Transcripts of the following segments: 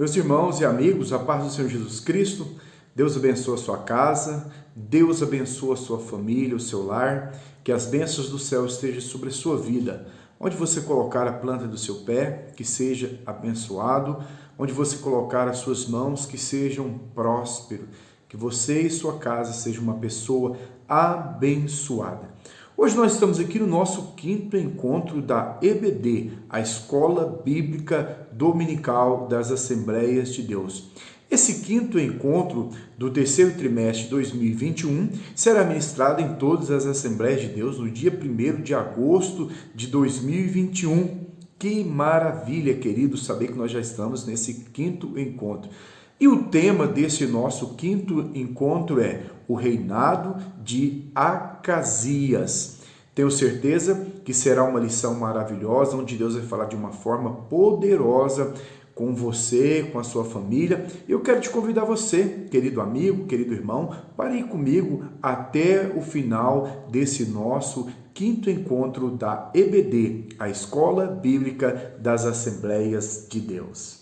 Meus irmãos e amigos, a paz do Senhor Jesus Cristo, Deus abençoe a sua casa, Deus abençoe a sua família, o seu lar, que as bênçãos do céu estejam sobre a sua vida. Onde você colocar a planta do seu pé, que seja abençoado. Onde você colocar as suas mãos, que sejam prósperos. Que você e sua casa sejam uma pessoa abençoada. Hoje nós estamos aqui no nosso quinto encontro da EBD, a Escola Bíblica Dominical das Assembleias de Deus. Esse quinto encontro do terceiro trimestre de 2021 será ministrado em todas as Assembleias de Deus no dia 1º de agosto de 2021. Que maravilha, querido, saber que nós já estamos nesse quinto encontro. E o tema desse nosso quinto encontro é o reinado de Acasias. Tenho certeza que será uma lição maravilhosa, onde Deus vai falar de uma forma poderosa com você, com a sua família. Eu quero te convidar você, querido amigo, querido irmão, para ir comigo até o final desse nosso quinto encontro da EBD, a Escola Bíblica das Assembleias de Deus.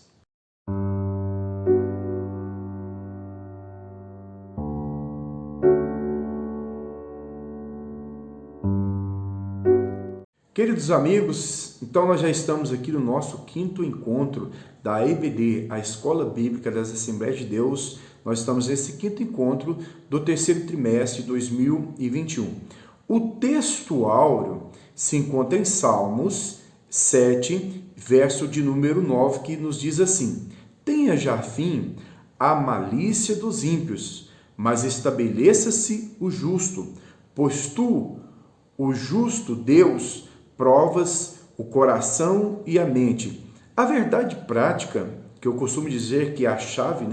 Queridos amigos, então nós já estamos aqui no nosso quinto encontro da EBD, a Escola Bíblica das Assembleias de Deus. Nós estamos nesse quinto encontro do terceiro trimestre de 2021. O texto áureo se encontra em Salmos 7, verso de número 9, que nos diz assim: tenha já fim a malícia dos ímpios, mas estabeleça-se o justo, pois tu, o justo Deus, provas o coração e a mente. A verdade prática, que eu costumo dizer que é a chave,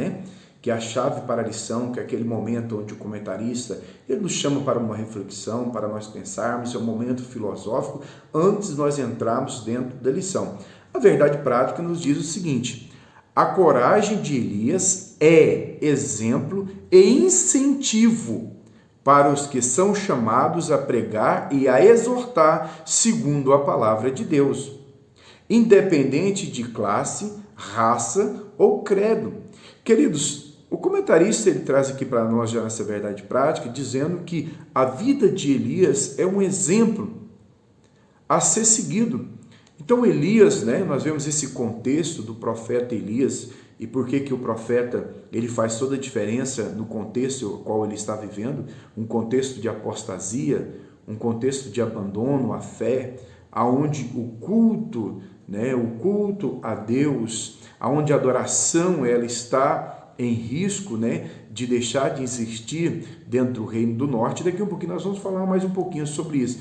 que é a chave para a lição, que é aquele momento onde o comentarista, ele nos chama para uma reflexão, para nós pensarmos, é um momento filosófico, antes de nós entrarmos dentro da lição. A verdade prática nos diz o seguinte: a coragem de Elias é exemplo e incentivo para os que são chamados a pregar e a exortar segundo a palavra de Deus, independente de classe, raça ou credo. Queridos, o comentarista ele traz aqui para nós já essa verdade prática, dizendo que a vida de Elias é um exemplo a ser seguido. Então Elias, nós vemos esse contexto do profeta Elias. E por que o profeta ele faz toda a diferença no contexto no qual ele está vivendo? Um contexto de apostasia, um contexto de abandono à fé, aonde o culto a Deus, aonde a adoração ela está em risco, de deixar de existir dentro do reino do norte. Daqui a um pouquinho nós vamos falar mais um pouquinho sobre isso.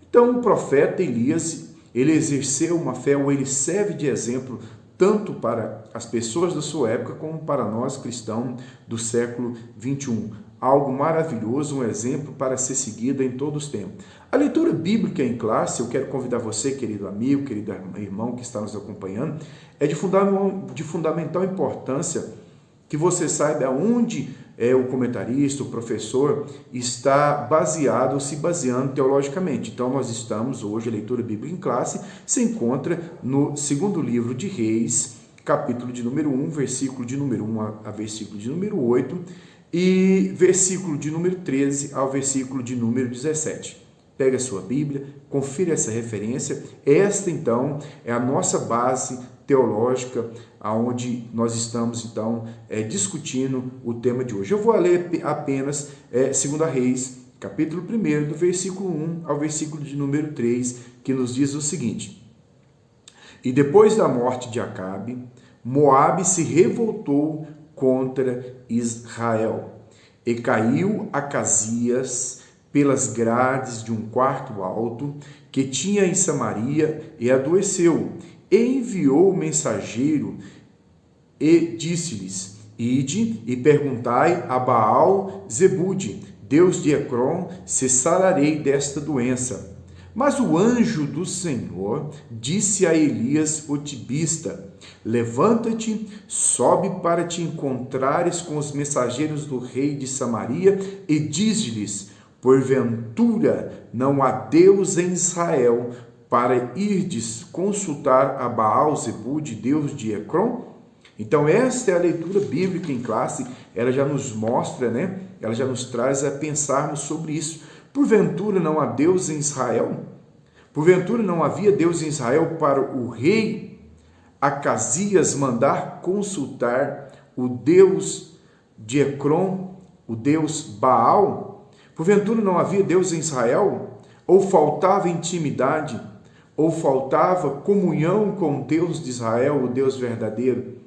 Então o profeta Elias, ele exerceu uma fé, ou ele serve de exemplo tanto para as pessoas da sua época, como para nós cristãos do século 21. Algo maravilhoso, um exemplo para ser seguido em todos os tempos. A leitura bíblica em classe, eu quero convidar você, querido amigo, querido irmão que está nos acompanhando, é de fundamental importância que você saiba onde o comentarista, o professor, está baseado ou se baseando teologicamente. Então, nós estamos hoje, a leitura bíblica em classe, se encontra no segundo livro de Reis, capítulo de número 1, versículo de número 1 a versículo de número 8, e versículo de número 13 ao versículo de número 17. Pega a sua Bíblia, confira essa referência. Esta, então, é a nossa base teológica, aonde nós estamos, então, discutindo o tema de hoje. Eu vou ler apenas 2 Reis, capítulo 1, do versículo 1 ao versículo de número 3, que nos diz o seguinte: e depois da morte de Acabe, Moabe se revoltou contra Israel, e caiu Acasias pelas grades de um quarto alto que tinha em Samaria, e adoeceu, e enviou o mensageiro e disse-lhes: ide e perguntai a Baal-Zebude, Deus de Ecrom, se sararei desta doença. Mas o anjo do Senhor disse a Elias o tibista: levanta-te, sobe para te encontrares com os mensageiros do rei de Samaria e diz-lhes: porventura não há Deus em Israel para irdes consultar a Baal-Zebude, Deus de Ecrom? Então esta é a leitura bíblica em classe, ela já nos mostra, né? Ela já nos traz a pensarmos sobre isso. Porventura não há Deus em Israel? Porventura não havia Deus em Israel para o rei Acasias mandar consultar o Deus de Ecrom, o Deus Baal? Porventura não havia Deus em Israel? Ou faltava intimidade? Ou faltava comunhão com o Deus de Israel, o Deus verdadeiro?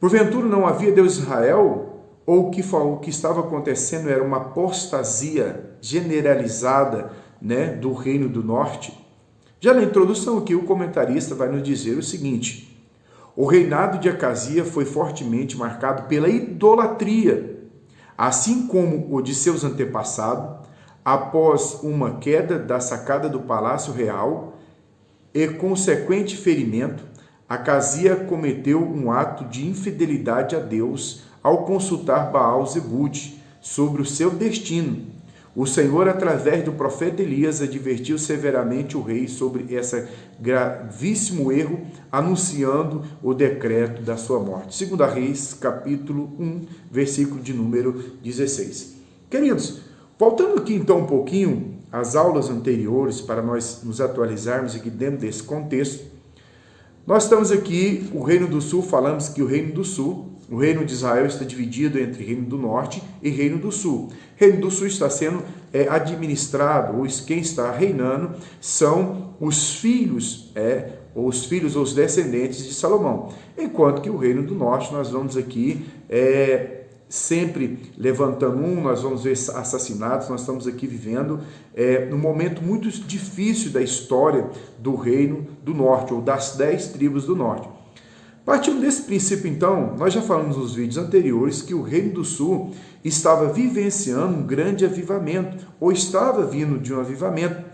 Porventura não havia Deus em Israel? Ou o que estava acontecendo era uma apostasia generalizada, né, do Reino do Norte? Já na introdução aqui, o comentarista vai nos dizer o seguinte: o reinado de Acasias foi fortemente marcado pela idolatria, assim como o de seus antepassados, após uma queda da sacada do Palácio Real e consequente ferimento. Acasias cometeu um ato de infidelidade a Deus ao consultar Baal-Zebute sobre o seu destino. O Senhor, através do profeta Elias, advertiu severamente o rei sobre esse gravíssimo erro, anunciando o decreto da sua morte. 2 Reis, capítulo 1, versículo de número 16. Queridos, voltando aqui então um pouquinho às aulas anteriores, para nós nos atualizarmos aqui dentro desse contexto, nós estamos aqui, o Reino do Sul, falamos que o Reino do Sul, o Reino de Israel está dividido entre Reino do Norte e Reino do Sul. Reino do Sul está sendo administrado, ou quem está reinando são os filhos, ou os descendentes de Salomão. Enquanto que o Reino do Norte, nós vamos aqui sempre levantando nós vamos ver assassinatos, nós estamos aqui vivendo num momento muito difícil da história do Reino do Norte, ou das 10 tribos do Norte. Partindo desse princípio, então, nós já falamos nos vídeos anteriores que o Reino do Sul estava vivenciando um grande avivamento, ou estava vindo de um avivamento,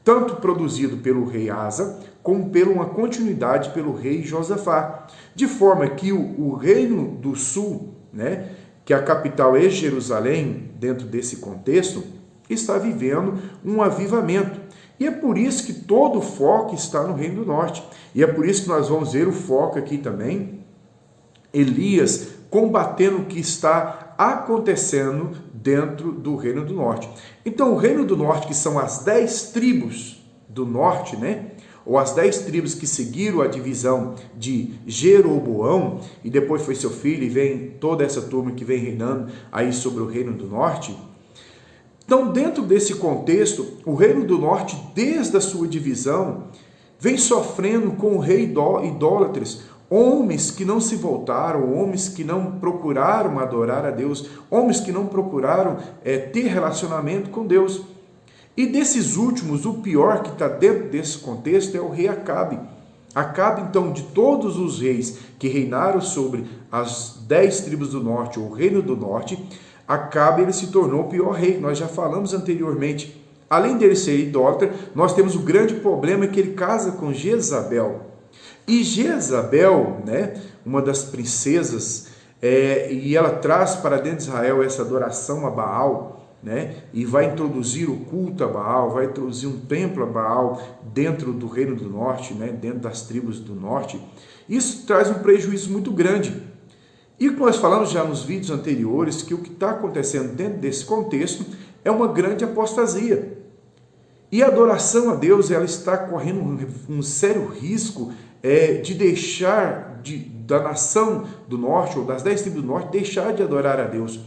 tanto produzido pelo rei Asa, como por uma continuidade pelo rei Josafá, de forma que o Reino do Sul, né, que a capital é Jerusalém, dentro desse contexto, está vivendo um avivamento. E é por isso que todo o foco está no Reino do Norte. E é por isso que nós vamos ver o foco aqui também, Elias combatendo o que está acontecendo dentro do Reino do Norte. Então, o Reino do Norte, que são as 10 tribos do Norte, né? Ou as 10 tribos que seguiram a divisão de Jeroboão, e depois foi seu filho, e vem toda essa turma que vem reinando aí sobre o Reino do Norte. Então, dentro desse contexto, o Reino do Norte, desde a sua divisão, vem sofrendo com o rei idólatras, homens que não se voltaram, homens que não procuraram adorar a Deus, homens que não procuraram ter relacionamento com Deus. E desses últimos, o pior que está dentro desse contexto é o rei Acabe. Acabe, então, de todos os reis que reinaram sobre as 10 tribos do norte, ou o Reino do Norte, Acabe ele se tornou o pior rei. Nós já falamos anteriormente. Além dele ser idólatra, nós temos o grande problema que ele casa com Jezabel. E Jezabel, né, uma das princesas, e ela traz para dentro de Israel essa adoração a Baal, né, e vai introduzir o culto a Baal, vai introduzir um templo a Baal dentro do Reino do Norte, né, dentro das tribos do Norte. Isso traz um prejuízo muito grande. E nós falamos já nos vídeos anteriores que o que está acontecendo dentro desse contexto é uma grande apostasia. E a adoração a Deus, ela está correndo um sério risco de deixar da nação do norte, ou das 10 tribos do norte, deixar de adorar a Deus.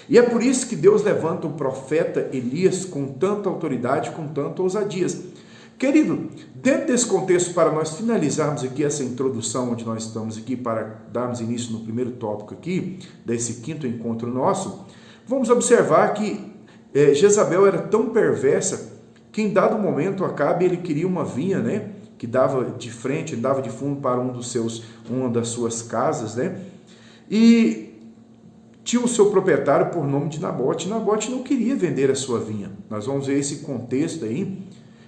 E é por isso que Deus levanta o profeta Elias com tanta autoridade, com tanta ousadia. Querido, dentro desse contexto, para nós finalizarmos aqui essa introdução, onde nós estamos aqui para darmos início no primeiro tópico aqui, desse quinto encontro nosso, vamos observar que Jezabel era tão perversa que em dado momento Acabe ele queria uma vinha, né, que dava de frente, dava de fundo para uma das suas casas, né, e tinha o seu proprietário por nome de Nabote. Nabote não queria vender a sua vinha. Nós vamos ver esse contexto aí,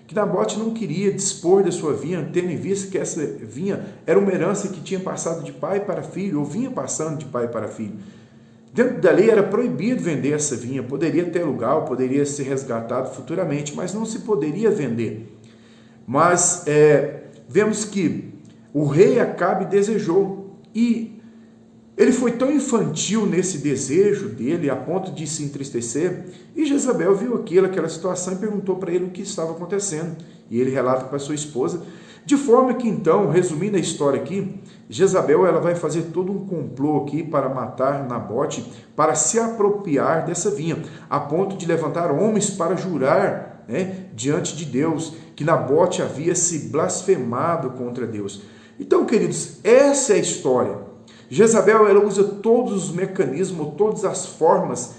que Nabote não queria dispor da sua vinha, tendo em vista que essa vinha era uma herança que tinha passado de pai para filho, ou vinha passando de pai para filho. Dentro da lei era proibido vender essa vinha, poderia ter lugar, poderia ser resgatado futuramente, mas não se poderia vender. Mas vemos que o rei Acabe desejou, E ele foi tão infantil nesse desejo dele, a ponto de se entristecer, e Jezabel viu aquela situação e perguntou para ele o que estava acontecendo. E ele relata para sua esposa, de forma que então, resumindo a história aqui, Jezabel ela vai fazer todo um complô aqui para matar Nabote, para se apropriar dessa vinha, a ponto de levantar homens para jurar, né, diante de Deus, que Nabote havia se blasfemado contra Deus. Então, queridos, essa é a história. Jezabel ela usa todos os mecanismos, todas as formas,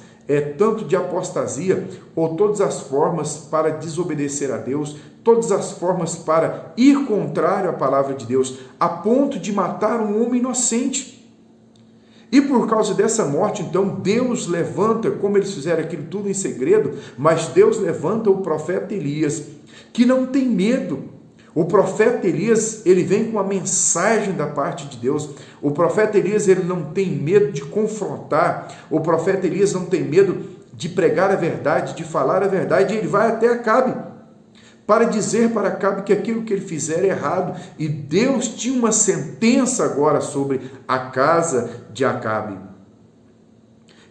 tanto de apostasia, ou todas as formas para desobedecer a Deus, todas as formas para ir contrário à palavra de Deus, a ponto de matar um homem inocente. E por causa dessa morte, então, Deus levanta, como eles fizeram aquilo tudo em segredo, mas Deus levanta o profeta Elias, que não tem medo. O profeta Elias, ele vem com a mensagem da parte de Deus. O profeta Elias, ele não tem medo de confrontar. O profeta Elias não tem medo de pregar a verdade, de falar a verdade. E ele vai até Acabe, para dizer para Acabe que aquilo que ele fizer é errado. E Deus tinha uma sentença agora sobre a casa de Acabe.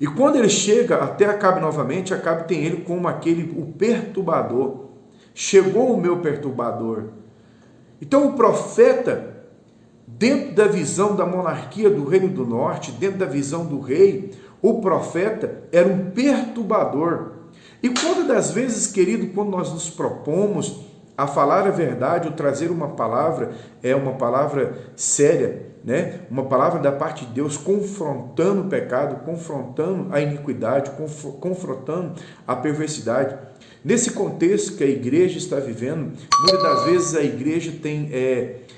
E quando ele chega até Acabe novamente, Acabe tem ele como o perturbador. Chegou o meu perturbador. Então o profeta, dentro da visão da monarquia do Reino do Norte, dentro da visão do rei, o profeta era um perturbador. E quando das vezes, querido, quando nós nos propomos a falar a verdade, ou trazer uma palavra séria, né? Uma palavra da parte de Deus, confrontando o pecado, confrontando a iniquidade, confrontando a perversidade. Nesse contexto que a igreja está vivendo, muitas das vezes a igreja tem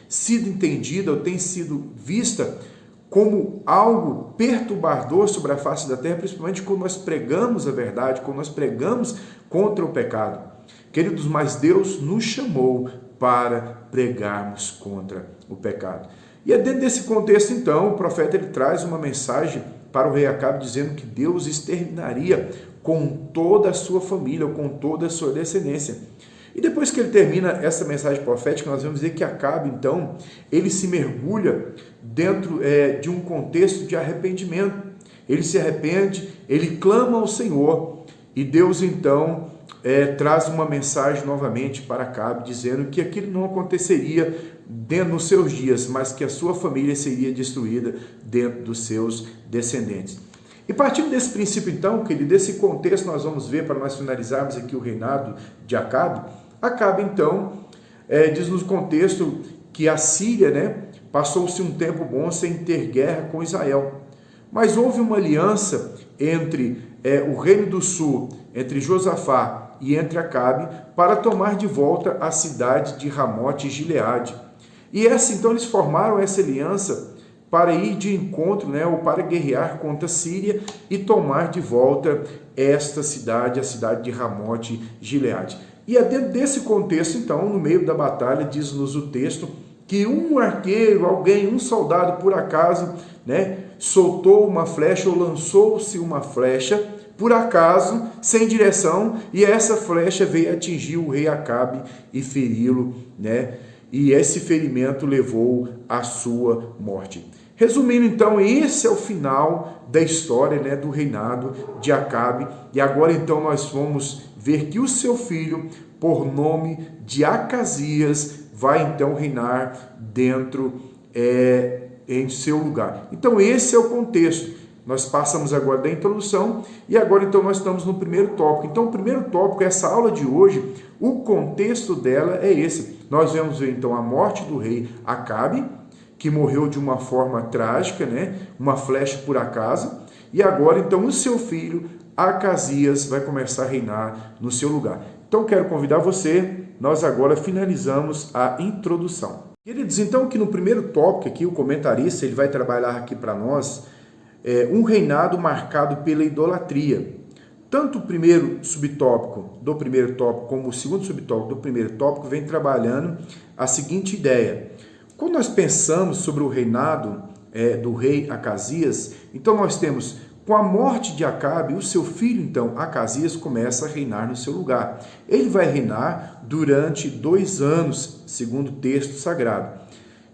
sido entendida ou tem sido vista como algo perturbador sobre a face da terra, principalmente quando nós pregamos a verdade, quando nós pregamos contra o pecado. Queridos, mas Deus nos chamou para pregarmos contra o pecado. E é dentro desse contexto, então, o profeta ele traz uma mensagem para o rei Acabe, dizendo que Deus exterminaria com toda a sua família, ou com toda a sua descendência. E depois que ele termina essa mensagem profética, nós vamos ver que Acabe, então, ele se mergulha dentro de um contexto de arrependimento. Ele se arrepende, ele clama ao Senhor, e Deus, então, traz uma mensagem novamente para Acabe, dizendo que aquilo não aconteceria dentro dos seus dias, mas que a sua família seria destruída dentro dos seus descendentes. E partindo desse princípio, então, querido, desse contexto, nós vamos ver, para nós finalizarmos aqui o reinado de Acabe. Acabe, então, diz no contexto que a Síria, né, passou-se um tempo bom sem ter guerra com Israel. Mas houve uma aliança entre o reino do sul, entre Josafá e entre Acabe, para tomar de volta a cidade de Ramote e Gileade. E então eles formaram essa aliança para ir de encontro, né, ou para guerrear contra a Síria e tomar de volta esta cidade, a cidade de Ramote e Gileade. E é dentro desse contexto, então, no meio da batalha, diz-nos o texto, que um arqueiro, um soldado, por acaso, né, soltou uma flecha ou lançou-se uma flecha, por acaso, sem direção, e essa flecha veio atingir o rei Acabe e feri-lo, né? E esse ferimento levou à sua morte. Resumindo, então, esse é o final da história, né, do reinado de Acabe. E agora, então, nós vamos ver que o seu filho, por nome de Acasias, vai, então, reinar em seu lugar. Então, esse é o contexto. Nós passamos agora da introdução e agora, então, nós estamos no primeiro tópico. Então, o primeiro tópico, essa aula de hoje, o contexto dela é esse. Nós vamos ver, então, a morte do rei Acabe, que morreu de uma forma trágica, né? Uma flecha por acaso. E agora, então, o seu filho, Acasias, vai começar a reinar no seu lugar. Então, quero convidar você, nós agora finalizamos a introdução. Queridos, então, aqui no primeiro tópico, aqui, o comentarista ele vai trabalhar aqui para nós um reinado marcado pela idolatria. Tanto o primeiro subtópico do primeiro tópico como o segundo subtópico do primeiro tópico vem trabalhando a seguinte ideia. Quando nós pensamos sobre o reinado do rei Acasias, então nós temos, com a morte de Acabe, o seu filho, então, Acasias, começa a reinar no seu lugar. Ele vai reinar durante 2 anos, segundo o texto sagrado.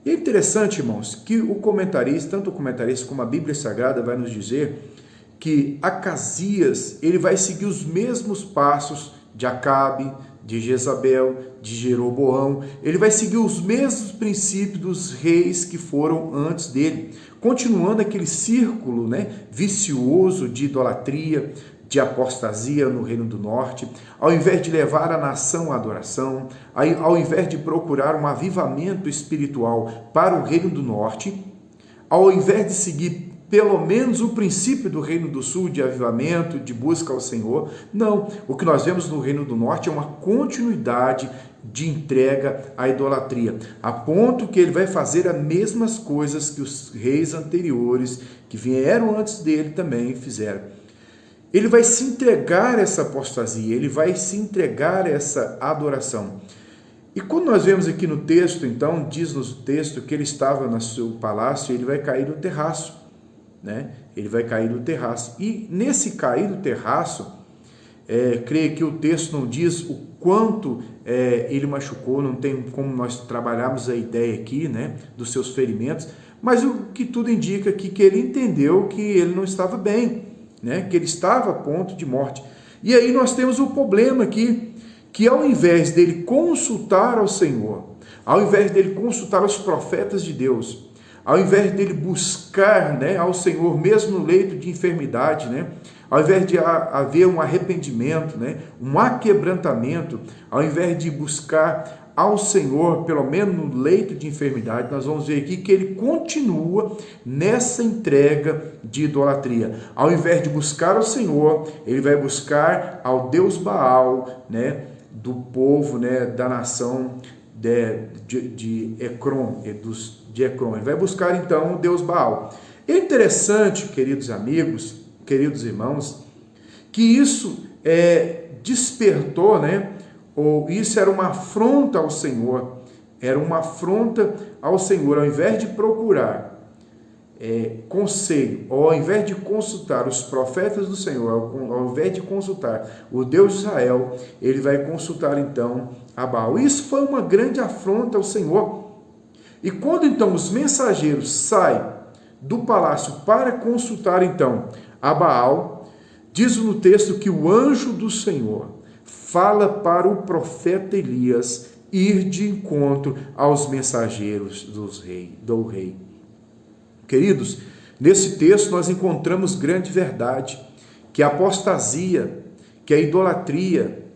E é interessante, irmãos, que o comentarista, tanto o comentarista como a Bíblia Sagrada vai nos dizer que Acasias, ele vai seguir os mesmos passos de Acabe, de Jezabel, de Jeroboão. Ele vai seguir os mesmos princípios dos reis que foram antes dele, continuando aquele círculo, vicioso de idolatria, de apostasia no Reino do Norte. Ao invés de levar a nação à adoração, ao invés de procurar um avivamento espiritual para o Reino do Norte, ao invés de seguir pelo menos o princípio do Reino do Sul de avivamento, de busca ao Senhor, não. O que nós vemos no Reino do Norte é uma continuidade de entrega à idolatria, a ponto que ele vai fazer as mesmas coisas que os reis anteriores, que vieram antes dele, também fizeram. Ele vai se entregar a essa apostasia, ele vai se entregar a essa adoração. E quando nós vemos aqui no texto, então, diz-nos o texto que ele estava no seu palácio, ele vai cair no terraço. Ele vai cair do terraço. E nesse cair do terraço, creio que o texto não diz o quanto ele machucou, não tem como nós trabalharmos a ideia aqui, dos seus ferimentos, mas o que tudo indica aqui que ele entendeu que ele não estava bem, que ele estava a ponto de morte. E aí nós temos o problema aqui, que ao invés dele consultar ao Senhor, ao invés dele consultar os profetas de Deus, ao invés dele buscar ao Senhor, mesmo no leito de enfermidade, ao invés de haver um arrependimento, um aquebrantamento, ao invés de buscar ao Senhor, pelo menos no leito de enfermidade, nós vamos ver aqui que ele continua nessa entrega de idolatria. Ao invés de buscar ao Senhor, ele vai buscar ao Deus Baal, do povo, da nação de Ecrom, de Ecrom. Ele vai buscar então o Deus Baal. É interessante, queridos amigos, queridos irmãos, que isso despertou, ou isso era uma afronta ao Senhor, ao invés de procurar conselho, ou ao invés de consultar os profetas do Senhor, ao invés de consultar o Deus de Israel, ele vai consultar então a Baal. Isso foi uma grande afronta ao Senhor. E quando então os mensageiros saem do palácio para consultar então a Baal, diz no texto que o anjo do Senhor fala para o profeta Elias ir de encontro aos mensageiros do rei. Queridos, nesse texto nós encontramos grande verdade, que a apostasia, que a idolatria,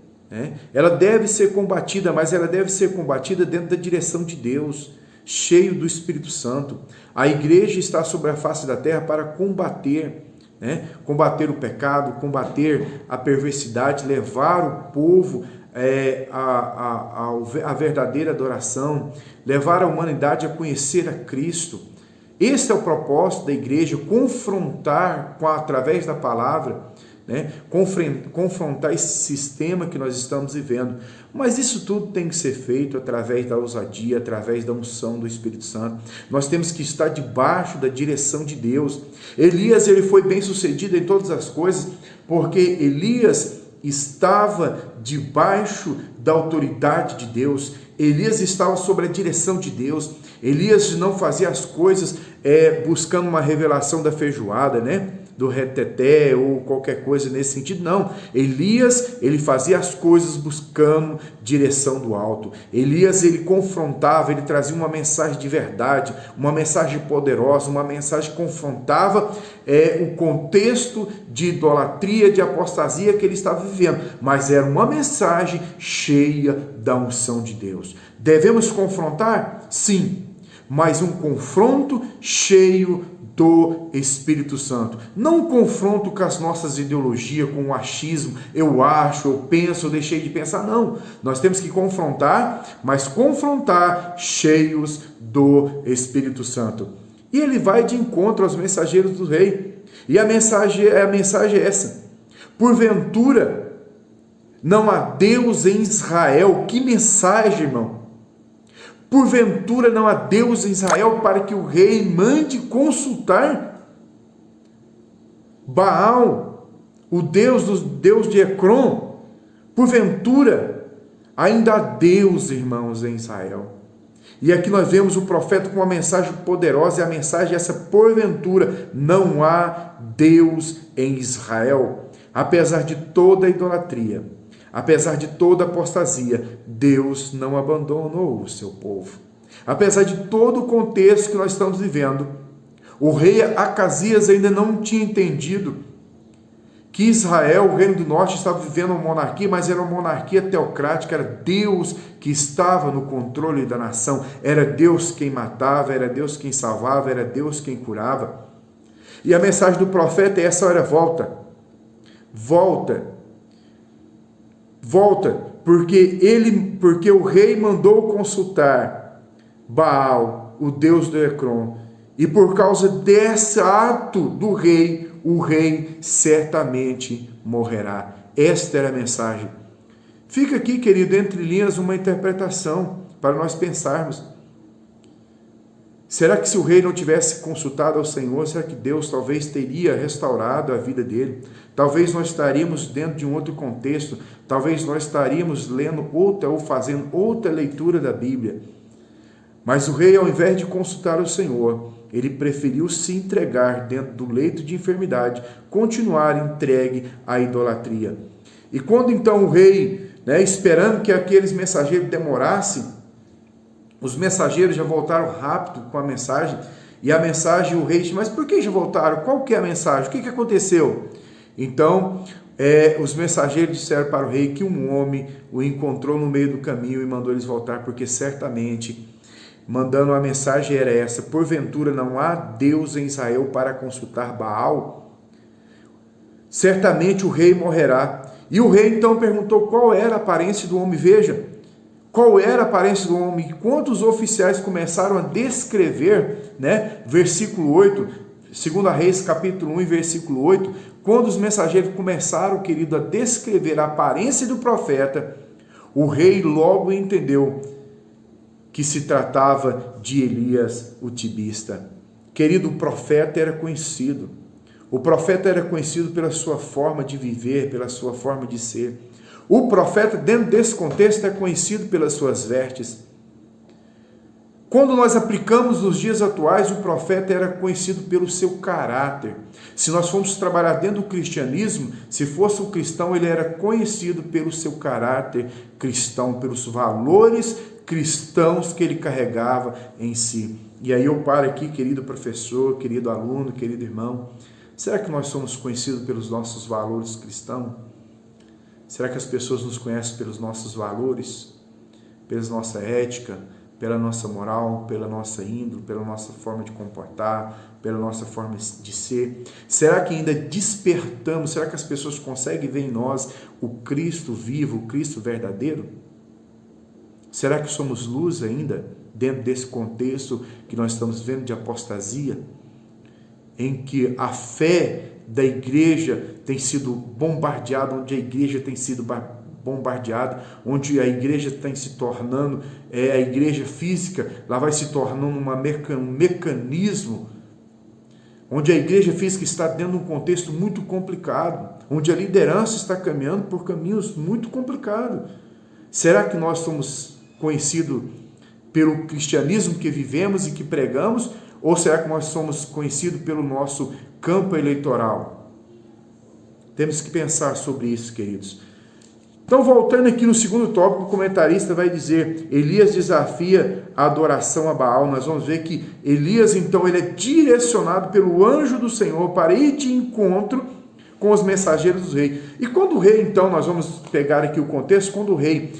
ela deve ser combatida, mas ela deve ser combatida dentro da direção de Deus, cheio do Espírito Santo. A igreja está sobre a face da terra para combater o pecado, combater a perversidade, levar o povo a verdadeira adoração, levar a humanidade a conhecer a Cristo. Esse é o propósito da igreja, confrontar através da palavra, confrontar esse sistema que nós estamos vivendo. Mas isso tudo tem que ser feito através da ousadia, através da unção do Espírito Santo. Nós temos que estar debaixo da direção de Deus. Elias, ele foi bem sucedido em todas as coisas, porque Elias estava debaixo da autoridade de Deus. Elias estava sob a direção de Deus. Elias não fazia as coisas buscando uma revelação da feijoada, do reteté ou qualquer coisa nesse sentido, não. Elias, ele fazia as coisas buscando direção do alto. Elias, ele confrontava, ele trazia uma mensagem de verdade, uma mensagem poderosa, uma mensagem que confrontava o contexto de idolatria, de apostasia que ele estava vivendo, mas era uma mensagem cheia da unção de Deus. Devemos confrontar? Sim, mas um confronto cheio do Espírito Santo. Não um confronto com as nossas ideologias, com o achismo, eu acho, eu penso, eu deixei de pensar, não. Nós temos que confrontar, mas confrontar cheios do Espírito Santo. E ele vai de encontro aos mensageiros do rei. E a mensagem é essa: porventura não há Deus em Israel. Que mensagem, irmão! Porventura não há Deus em Israel para que o rei mande consultar Baal, o Deus de Ecrom? Porventura ainda há Deus, irmãos, em Israel. E aqui nós vemos o profeta com uma mensagem poderosa, e a mensagem é essa: porventura não há Deus em Israel. Apesar de toda a idolatria, apesar de toda a apostasia, Deus não abandonou o seu povo. Apesar de todo o contexto que nós estamos vivendo, o rei Acasias ainda não tinha entendido que Israel, o reino do norte, estava vivendo uma monarquia, mas era uma monarquia teocrática, era Deus que estava no controle da nação, era Deus quem matava, era Deus quem salvava, era Deus quem curava. E a mensagem do profeta é essa: olha, volta, porque o rei mandou consultar Baal, o Deus do Ecrom, e por causa desse ato do rei, o rei certamente morrerá. Esta era a mensagem. Fica aqui, querido, entre linhas, uma interpretação para nós pensarmos. Será que se o rei não tivesse consultado ao Senhor, será que Deus talvez teria restaurado a vida dele? Talvez nós estaríamos dentro de um outro contexto, talvez nós estaríamos lendo outra ou fazendo outra leitura da Bíblia. Mas o rei, ao invés de consultar o Senhor, ele preferiu se entregar dentro do leito de enfermidade, continuar entregue à idolatria. E quando então o rei, esperando que aqueles mensageiros demorassem, os mensageiros já voltaram rápido com a mensagem, e a mensagem, o rei disse: mas por que já voltaram? Qual que é a mensagem? O que aconteceu? Então, os mensageiros disseram para o rei que um homem o encontrou no meio do caminho e mandou eles voltar, porque certamente, mandando a mensagem era essa: porventura não há Deus em Israel para consultar Baal? Certamente o rei morrerá. E o rei então perguntou qual era a aparência do homem. Veja, qual era a aparência do homem? Quando os oficiais começaram a descrever, versículo 8, 2 Reis capítulo 1 e versículo 8, quando os mensageiros começaram, querido, a descrever a aparência do profeta, o rei logo entendeu que se tratava de Elias, o tibista. Querido, o profeta era conhecido. O profeta era conhecido pela sua forma de viver, pela sua forma de ser. O profeta, dentro desse contexto, é conhecido pelas suas vestes. Quando nós aplicamos nos dias atuais, o profeta era conhecido pelo seu caráter. Se nós formos trabalhar dentro do cristianismo, se fosse um cristão, ele era conhecido pelo seu caráter cristão, pelos valores cristãos que ele carregava em si. E aí eu paro aqui, querido professor, querido aluno, querido irmão. Será que nós somos conhecidos pelos nossos valores cristãos? Será que as pessoas nos conhecem pelos nossos valores? Pela nossa ética, pela nossa moral, pela nossa índole, pela nossa forma de comportar, pela nossa forma de ser? Será que ainda despertamos? Será que as pessoas conseguem ver em nós o Cristo vivo, o Cristo verdadeiro? Será que somos luz ainda dentro desse contexto que nós estamos vendo de apostasia, em que a fé da igreja tem sido bombardeada, onde a igreja tem sido bombardeada, onde a igreja está se tornando, a igreja física, lá vai se tornando um mecanismo, onde a igreja física está dentro de um contexto muito complicado, onde a liderança está caminhando por caminhos muito complicados. Será que nós somos conhecidos pelo cristianismo que vivemos e que pregamos, ou será que nós somos conhecidos pelo nosso campo eleitoral? Temos que pensar sobre isso, queridos. Então, voltando aqui no segundo tópico, o comentarista vai dizer: Elias desafia a adoração a Baal. Nós vamos ver que Elias, então, ele é direcionado pelo anjo do Senhor para ir de encontro com os mensageiros do rei. E quando o rei, então, nós vamos pegar aqui o contexto, quando o rei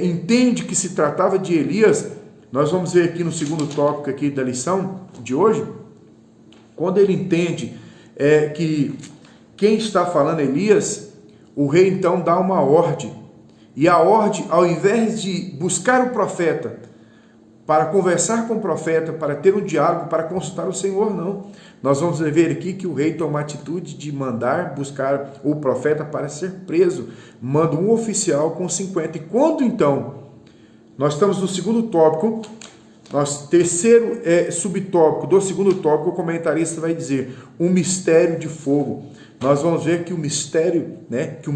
entende que se tratava de Elias, nós vamos ver aqui no segundo tópico aqui da lição de hoje, quando ele entende que quem está falando é Elias, o rei então dá uma ordem, e a ordem, ao invés de buscar o profeta, para conversar com o profeta, para ter um diálogo, para consultar o Senhor, não. Nós vamos ver aqui que o rei toma a atitude de mandar buscar o profeta para ser preso, manda um oficial com 50, e quando então, nós estamos no segundo tópico, nosso terceiro subtópico do segundo tópico, o comentarista vai dizer, um mistério de fogo. Nós vamos ver que o mistério, que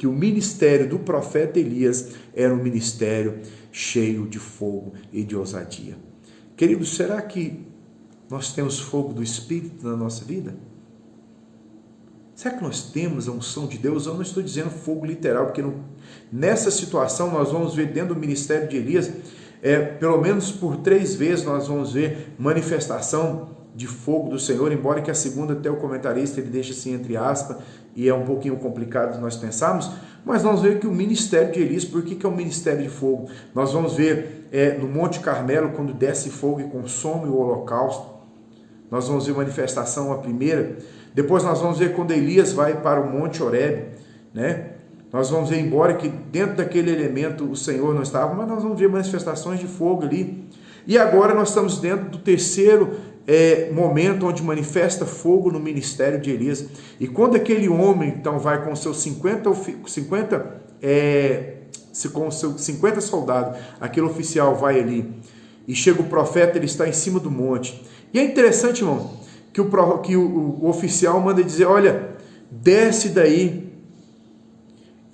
o ministério do profeta Elias era um ministério cheio de fogo e de ousadia. Queridos, será que nós temos fogo do Espírito na nossa vida? Será que nós temos a unção de Deus? Eu não estou dizendo fogo literal, porque nessa situação nós vamos ver dentro do ministério de Elias, pelo menos por 3 vezes nós vamos ver manifestação de fogo do Senhor, embora que a segunda, até o comentarista, ele deixa assim entre aspas, e é um pouquinho complicado de nós pensarmos, mas nós vamos ver que o ministério de Elias, por que é um ministério de fogo? Nós vamos ver no Monte Carmelo, quando desce fogo e consome o holocausto, nós vamos ver manifestação a primeira. Depois nós vamos ver quando Elias vai para o Monte Horebe, né? Nós vamos ver, embora que dentro daquele elemento o Senhor não estava, mas nós vamos ver manifestações de fogo ali. E agora nós estamos dentro do terceiro momento onde manifesta fogo no ministério de Elias. E quando aquele homem então vai com seus 50 soldados, aquele oficial vai ali, e chega o profeta, ele está em cima do monte. E é interessante, irmão, que o oficial manda dizer, olha, desce daí.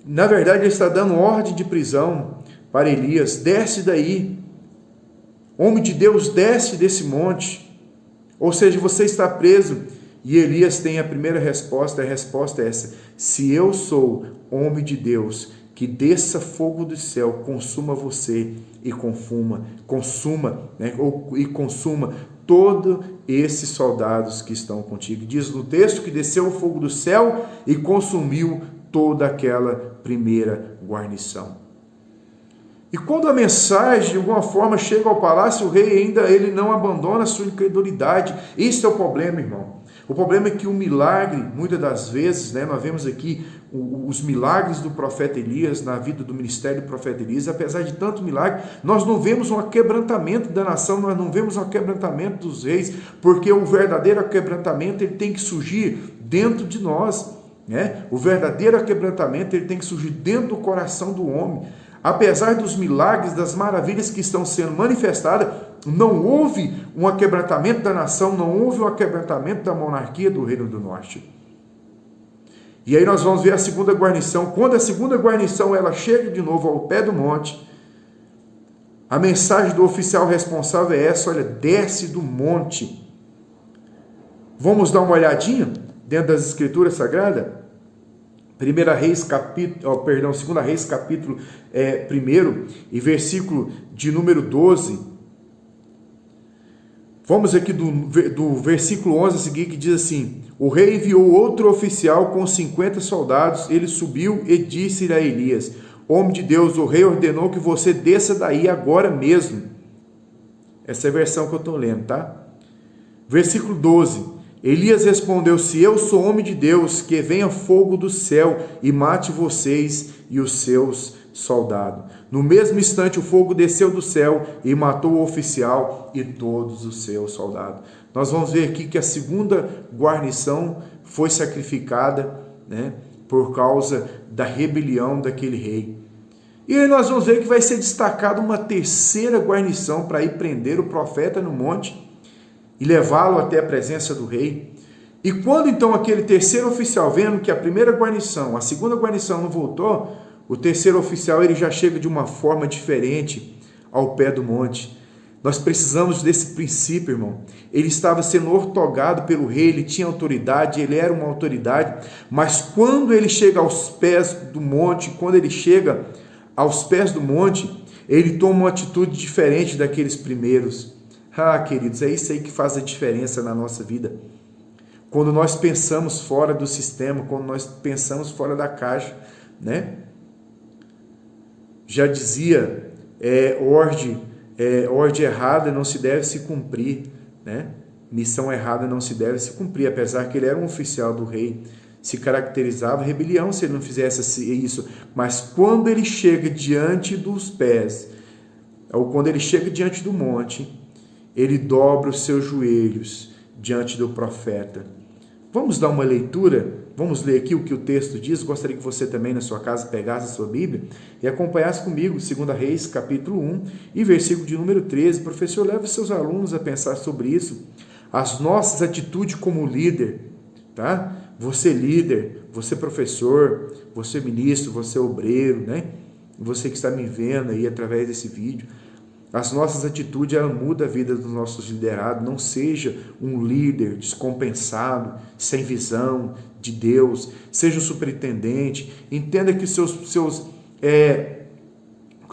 Na verdade, ele está dando ordem de prisão para Elias, desce daí. Homem de Deus, desce desse monte. Ou seja, você está preso. E Elias tem a primeira resposta, a resposta é essa: se eu sou homem de Deus, que desça fogo do céu, consuma você e consuma todos esses soldados que estão contigo. Diz no texto que desceu o fogo do céu e consumiu toda aquela primeira guarnição. E quando a mensagem de alguma forma chega ao palácio, o rei ele não abandona a sua incredulidade. Esse é o problema, irmão. O problema é que o milagre, muitas das vezes, nós vemos aqui os milagres do profeta Elias, na vida do ministério do profeta Elias, apesar de tanto milagre, nós não vemos um quebrantamento da nação, nós não vemos um quebrantamento dos reis, porque o verdadeiro quebrantamento ele tem que surgir dentro de nós, né? O verdadeiro quebrantamento ele tem que surgir dentro do coração do homem. Apesar dos milagres, das maravilhas que estão sendo manifestadas, não houve um quebrantamento da nação, não houve um quebrantamento da monarquia do Reino do Norte. E aí nós vamos ver a segunda guarnição. Quando a segunda guarnição ela chega de novo ao pé do monte, a mensagem do oficial responsável é essa: olha, desce do monte. Vamos dar uma olhadinha dentro das Escrituras Sagradas? 2 Reis capítulo 1 e versículo de número 12. Vamos aqui do versículo 11 a seguir, que diz assim: o rei enviou outro oficial com 50 soldados, ele subiu e disse a Elias: homem de Deus, o rei ordenou que você desça daí agora mesmo. Essa é a versão que eu estou lendo, tá? Versículo 12. Elias respondeu: se eu sou homem de Deus, que venha fogo do céu e mate vocês e os seus soldados. No mesmo instante o fogo desceu do céu e matou o oficial e todos os seus soldados. Nós vamos ver aqui que a segunda guarnição foi sacrificada, né, por causa da rebelião daquele rei. E aí nós vamos ver que vai ser destacada uma terceira guarnição para ir prender o profeta no monte e levá-lo até a presença do rei. E quando então aquele terceiro oficial, vendo que a primeira guarnição, a segunda guarnição não voltou, o terceiro oficial ele já chega de uma forma diferente ao pé do monte. Nós precisamos desse princípio, irmão. Ele estava sendo ortogado pelo rei, ele tinha autoridade, ele era uma autoridade, mas quando ele chega aos pés do monte, ele toma uma atitude diferente daqueles primeiros. Ah, queridos, é isso aí que faz a diferença na nossa vida. Quando nós pensamos fora do sistema, quando nós pensamos fora da caixa, né? Já dizia, ordem errada não se deve se cumprir, né? Missão errada não se deve se cumprir, apesar que ele era um oficial do rei, se caracterizava rebelião se ele não fizesse isso, mas quando ele chega diante dos pés, ou quando ele chega diante do monte, ele dobra os seus joelhos diante do profeta. Vamos dar uma leitura? Vamos ler aqui o que o texto diz. Gostaria que você também na sua casa pegasse a sua Bíblia e acompanhasse comigo 2 Reis, capítulo 1 e versículo de número 13. Professor, leve os seus alunos a pensar sobre isso. As nossas atitudes como líder, tá? Você líder, você professor, você ministro, você obreiro, né? você que está me vendo aí através desse vídeo, as nossas atitudes, ela muda a vida dos nossos liderados. Não seja um líder descompensado, sem visão de Deus. Seja um superintendente. Entenda que os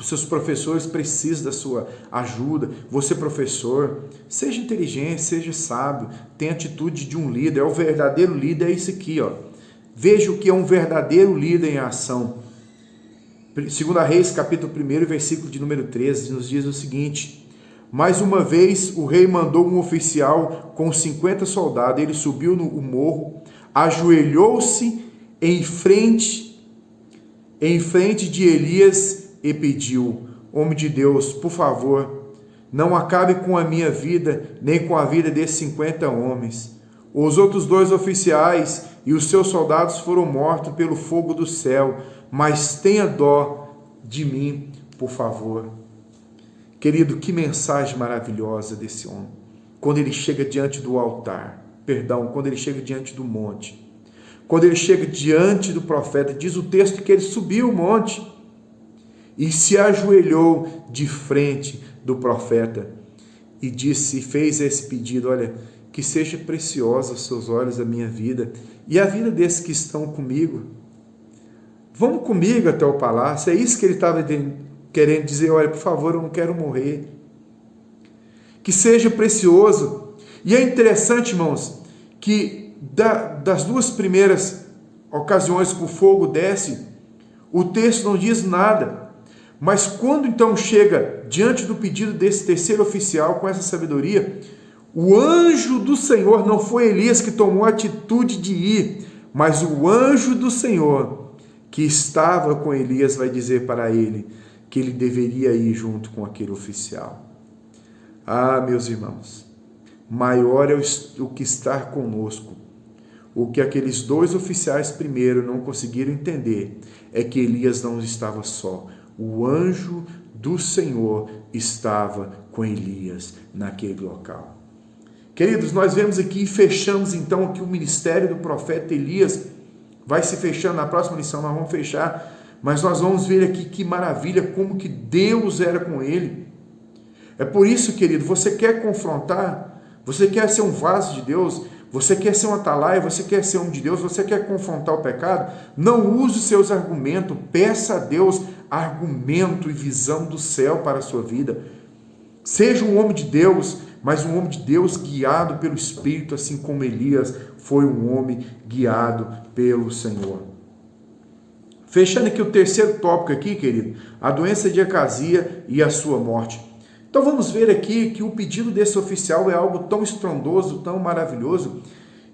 seus professores precisam da sua ajuda. Você, professor, seja inteligente, seja sábio, tenha atitude de um líder. O verdadeiro líder é isso aqui, ó. Veja o que é um verdadeiro líder em ação. 2 Reis, capítulo 1, versículo de número 13, nos diz o seguinte: mais uma vez o rei mandou um oficial com 50 soldados. Ele subiu no morro, ajoelhou-se em frente de Elias e pediu: homem de Deus, por favor, não acabe com a minha vida, nem com a vida desses 50 homens. Os outros 2 oficiais e os seus soldados foram mortos pelo fogo do céu, mas tenha dó de mim, por favor. Querido, que mensagem maravilhosa desse homem. Quando ele chega diante do altar, quando ele chega diante do monte, quando ele chega diante do profeta, diz o texto que ele subiu o monte e se ajoelhou de frente do profeta e disse, fez esse pedido: olha, que seja preciosa aos seus olhos a minha vida e a vida desses que estão comigo. Vamos comigo até o palácio. É isso que ele estava querendo dizer: olha, por favor, eu não quero morrer. Que seja precioso. E é interessante, irmãos, que das 2 primeiras ocasiões que o fogo desce, o texto não diz nada. Mas quando então chega diante do pedido desse terceiro oficial com essa sabedoria, o anjo do Senhor, não foi Elias que tomou a atitude de ir, mas o anjo do Senhor que estava com Elias vai dizer para ele que ele deveria ir junto com aquele oficial. Ah, meus irmãos, maior é o que estar conosco. O que aqueles 2 oficiais primeiro não conseguiram entender é que Elias não estava só. O anjo do Senhor estava com Elias naquele local. Queridos, nós vemos aqui e fechamos então que o ministério do profeta Elias vai se fechando. Na próxima lição nós vamos fechar, mas nós vamos ver aqui que maravilha, como que Deus era com ele. É por isso, querido, você quer confrontar, você quer ser um vaso de Deus, você quer ser um atalaia, você quer ser homem de Deus, você quer confrontar o pecado, não use os seus argumentos, peça a Deus argumento e visão do céu para a sua vida. Seja um homem de Deus, mas um homem de Deus guiado pelo Espírito, assim como Elias foi um homem guiado pelo Senhor. Fechando aqui o terceiro tópico aqui, querido, a doença de Acazia e a sua morte. Então vamos ver aqui que o pedido desse oficial é algo tão estrondoso, tão maravilhoso,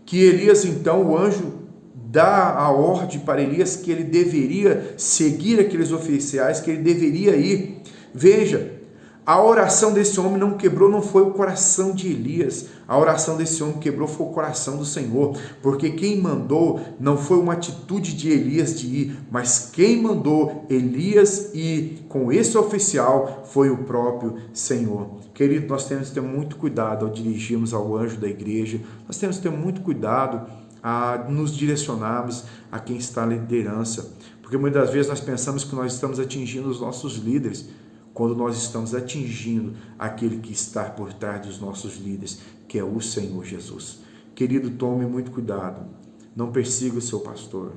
que Elias, então, o anjo dá a ordem para Elias que ele deveria seguir aqueles oficiais, que ele deveria ir. Veja, a oração desse homem não quebrou, não foi o coração de Elias. A oração desse homem quebrou foi o coração do Senhor. Porque quem mandou não foi uma atitude de Elias de ir, mas quem mandou Elias ir com esse oficial foi o próprio Senhor. Querido, nós temos que ter muito cuidado ao dirigirmos ao anjo da igreja. Nós temos que ter muito cuidado a nos direcionarmos a quem está na liderança. Porque muitas vezes nós pensamos que nós estamos atingindo os nossos líderes, quando nós estamos atingindo aquele que está por trás dos nossos líderes, que é o Senhor Jesus. Querido, tome muito cuidado. Não persiga o seu pastor.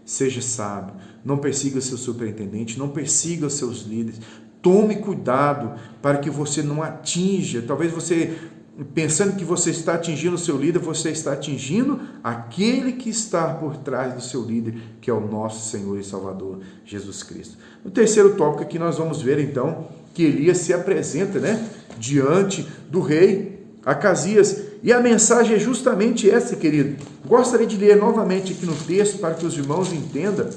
Seja sábio. Não persiga o seu superintendente. Não persiga os seus líderes. Tome cuidado para que você não atinja. Talvez você, pensando que você está atingindo o seu líder, você está atingindo aquele que está por trás do seu líder, que é o nosso Senhor e Salvador, Jesus Cristo. No terceiro tópico aqui nós vamos ver então que Elias se apresenta, diante do rei Acasias, e a mensagem é justamente essa, querido. Gostaria de ler novamente aqui no texto para que os irmãos entendam,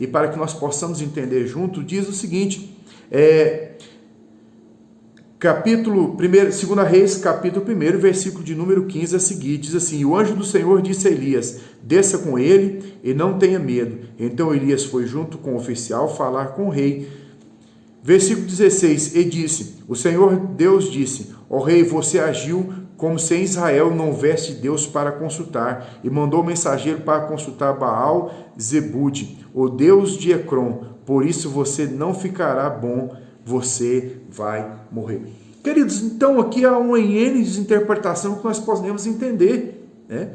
e para que nós possamos entender junto. Diz o seguinte, 2 Reis, capítulo 1, versículo de número 15 a seguir, diz assim: o anjo do Senhor disse a Elias: desça com ele e não tenha medo. Então Elias foi junto com o oficial falar com o rei. Versículo 16, e disse: o Senhor Deus disse: ó rei, você agiu como se em Israel não houvesse Deus para consultar, e mandou mensageiro para consultar Baal Zebude, o Deus de Ecrom, por isso você não ficará bom, você vai morrer. Queridos, então aqui há uma N de interpretação que nós podemos entender, né?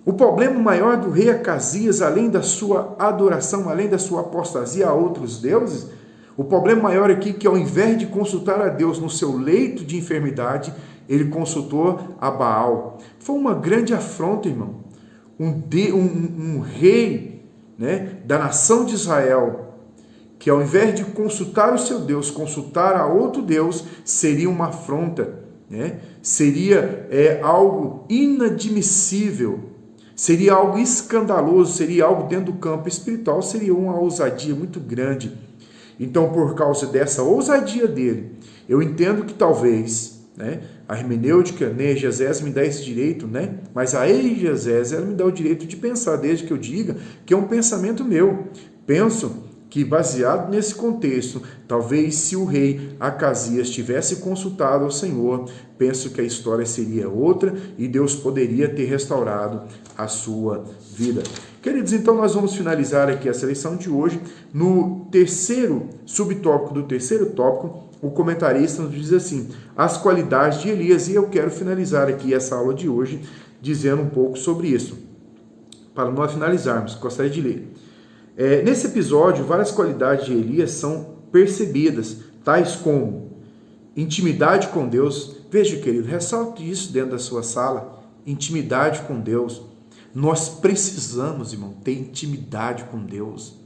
O problema maior do rei Acasias, além da sua adoração, além da sua apostasia a outros deuses, o problema maior aqui é que ao invés de consultar a Deus no seu leito de enfermidade, ele consultou a Baal. Foi uma grande afronta, irmão. Um rei, né, da nação de Israel, que ao invés de consultar o seu Deus, consultar a outro Deus, seria uma afronta, né? Seria algo inadmissível. Seria algo escandaloso, seria algo dentro do campo espiritual, seria uma ousadia muito grande. Então, por causa dessa ousadia dele, eu entendo que talvez, né, a hermenêutica, né, exegese me dá esse direito, né, mas a exegese, ela me dá o direito de pensar, desde que eu diga que é um pensamento meu. Penso que, baseado nesse contexto, talvez se o rei Acasias tivesse consultado ao Senhor, penso que a história seria outra e Deus poderia ter restaurado a sua vida. Queridos, então nós vamos finalizar aqui essa lição de hoje. No terceiro subtópico do terceiro tópico, o comentarista nos diz assim, as qualidades de Elias, e eu quero finalizar aqui essa aula de hoje dizendo um pouco sobre isso. Para nós finalizarmos, gostaria de ler. Nesse episódio, várias qualidades de Elias são percebidas, tais como intimidade com Deus. Veja, querido, ressalte isso dentro da sua sala, intimidade com Deus. Nós precisamos, irmão, ter intimidade com Deus.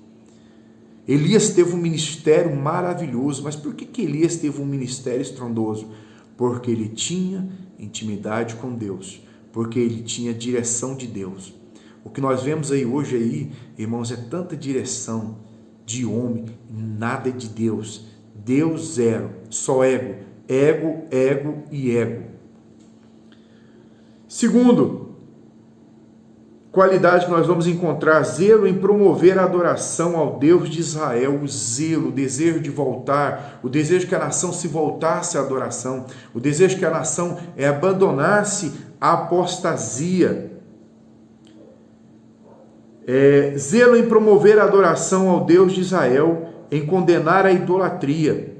Elias teve um ministério maravilhoso, mas por que Elias teve um ministério estrondoso? Porque ele tinha intimidade com Deus, porque ele tinha direção de Deus. O que nós vemos hoje aí, irmãos, é tanta direção de homem, nada de Deus. Deus zero, só ego, ego, ego e ego. Segundo, qualidade que nós vamos encontrar, zelo em promover a adoração ao Deus de Israel, o zelo, o desejo de voltar, o desejo que a nação se voltasse à adoração, o desejo que a nação abandonasse a apostasia. Zelo em promover a adoração ao Deus de Israel, em condenar a idolatria.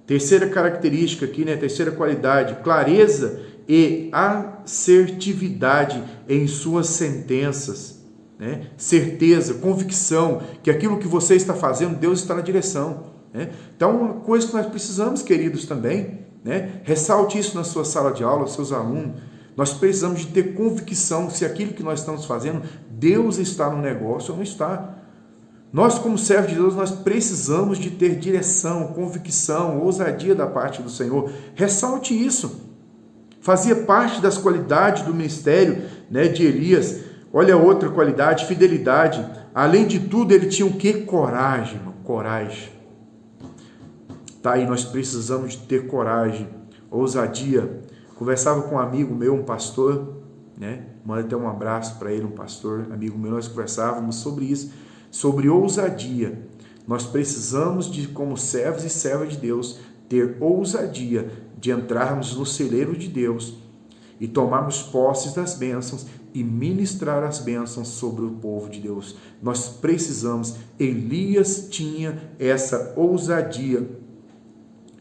Terceira característica aqui, né? Terceira qualidade, clareza e assertividade em suas sentenças, né? Certeza, convicção que aquilo que você está fazendo, Deus está na direção, né? Então, uma coisa que nós precisamos, queridos, também, né? Ressalte isso na sua sala de aula, seus alunos. Nós precisamos de ter convicção se aquilo que nós estamos fazendo, Deus está no negócio ou não está. Nós, como servos de Deus, nós precisamos de ter direção, convicção, ousadia da parte do Senhor. Ressalte isso. Fazia parte das qualidades do ministério, né, de Elias. Olha outra qualidade, fidelidade. Além de tudo, ele tinha o quê? Coragem, irmão, coragem. Tá aí, nós precisamos de ter coragem, ousadia. Conversava com um amigo meu, um pastor, né? Manda até um abraço para ele, um pastor, amigo meu, nós conversávamos sobre isso, sobre ousadia. Nós precisamos de, como servos e servas de Deus, ter ousadia de entrarmos no celeiro de Deus e tomarmos posses das bênçãos e ministrar as bênçãos sobre o povo de Deus. Nós precisamos. Elias tinha essa ousadia.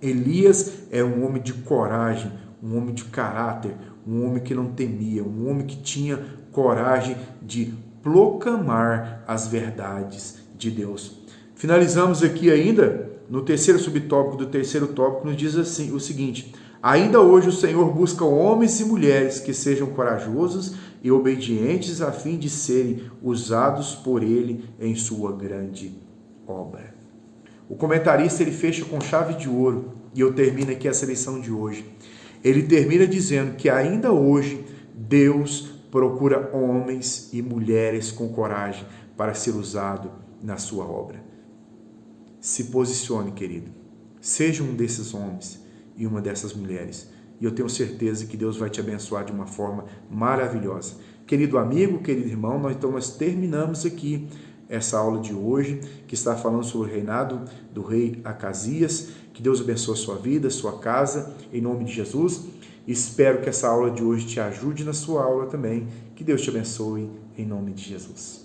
Elias é um homem de coragem, um homem de caráter, um homem que não temia, um homem que tinha coragem de proclamar as verdades de Deus. Finalizamos aqui ainda, no terceiro subtópico do terceiro tópico, nos diz assim, o seguinte: ainda hoje o Senhor busca homens e mulheres que sejam corajosos e obedientes a fim de serem usados por Ele em sua grande obra. O comentarista ele fecha com chave de ouro, e eu termino aqui essa lição de hoje. Ele termina dizendo que ainda hoje Deus procura homens e mulheres com coragem para ser usado na sua obra. Se posicione, querido. Seja um desses homens e uma dessas mulheres. E eu tenho certeza que Deus vai te abençoar de uma forma maravilhosa. Querido amigo, querido irmão, nós terminamos aqui essa aula de hoje, que está falando sobre o reinado do rei Acasias. Que Deus abençoe a sua vida, a sua casa, em nome de Jesus. Espero que essa aula de hoje te ajude na sua aula também. Que Deus te abençoe, em nome de Jesus.